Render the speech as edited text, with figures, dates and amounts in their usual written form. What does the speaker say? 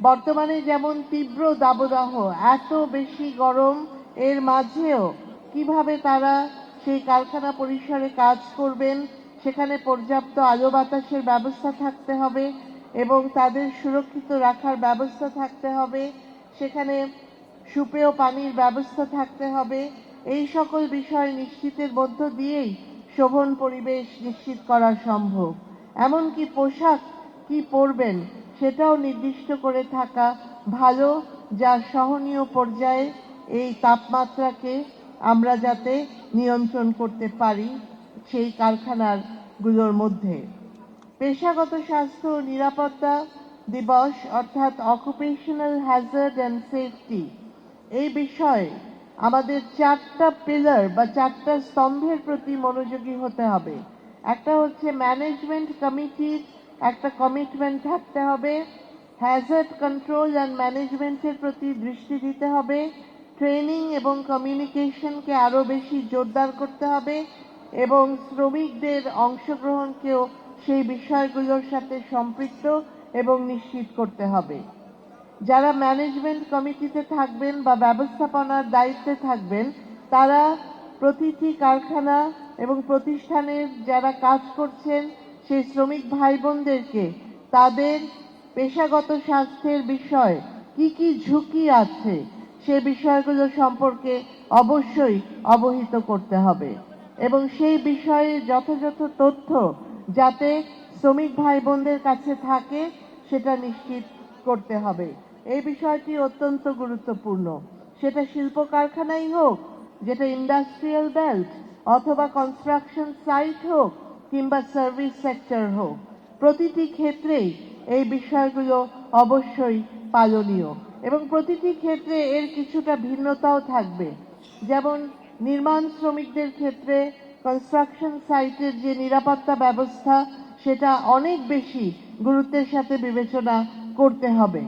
বর্তমানে যেমন তীব্র দাবদাহ, এত বেশি গরম, এর মাঝেও কিভাবে তারা সেই কারখানা পরিসরে কাজ করবেন, সেখানে পর্যাপ্ত আলো বাতাসের ব্যবস্থা থাকতে হবে এবং তাদের সুরক্ষিত রাখার ব্যবস্থা থাকতে হবে, সেখানে সুপেয় পানির ব্যবস্থা থাকতে হবে। এই সকল বিষয় নিশ্চিতের মধ্য দিয়েই শোভন পরিবেশ নিশ্চিত করা সম্ভব। এমনকি পোশাক কি পরবেন সেটাও নির্দিষ্ট করে থাকা ভালো, যা সহনীয় পর্যায়ে এই তাপমাত্রাকে আমরা যাতে নিয়ন্ত্রণ করতে পারি সেই কারখানাগুলোর মধ্যে। পেশাগত স্বাস্থ্য ও নিরাপত্তা দিবস অর্থাৎ অকুপেশনাল হ্যাজার্ড অ্যান্ড সেফটি, এই বিষয়ে আমাদের 4টা পিলার বা 4টা স্তম্ভের প্রতি মনোযোগী হতে হবে। একটা হচ্ছে ম্যানেজমেন্ট কমিটির একটা কমিটমেন্ট থাকতে হবে, হ্যাজার্ড কন্ট্রোল অ্যান্ড ম্যানেজমেন্টের প্রতি দৃষ্টি দিতে হবে, ট্রেনিং এবং কমিউনিকেশনকে আরও বেশি জোরদার করতে হবে এবং শ্রমিকদের অংশগ্রহণকেও সেই বিষয়গুলোর সাথে সম্পৃক্ত এবং নিশ্চিত করতে হবে। যারা ম্যানেজমেন্ট কমিটিতে থাকবেন বা ব্যবস্থাপনার দায়িত্বে থাকবেন, তারা প্রতিটি কারখানা এবং প্রতিষ্ঠানের যারা কাজ করছেন সেই শ্রমিক ভাই বোনদেরকে তাদের পেশাগত স্বাস্থ্যের বিষয় কি কি ঝুঁকি আছে সে বিষয়গুলো সম্পর্কে অবশ্যই অবহিত করতে হবে এবং সেই বিষয়ে যথাযথ তথ্য যাতে শ্রমিক ভাই বোনদের কাছে থাকে সেটা নিশ্চিত করতে হবে। এই বিষয়টি অত্যন্ত গুরুত্বপূর্ণ, সেটা শিল্প কারখানাই হোক, যেটা ইন্ডাস্ট্রিয়াল বেল্ট অথবা কনস্ট্রাকশন সাইট হোক কিংবা সার্ভিস সেক্টর হোক, প্রতিটি ক্ষেত্রেই এই বিষয়গুলো অবশ্যই পালনীয় এবং প্রতিটি ক্ষেত্রে এর কিছুটা ভিন্নতাও থাকবে। যেমন নির্মাণ শ্রমিকদের ক্ষেত্রে কনস্ট্রাকশন সাইটের যে নিরাপত্তা ব্যবস্থা সেটা অনেক বেশি গুরুত্বের সাথে বিবেচনা করতে হবে।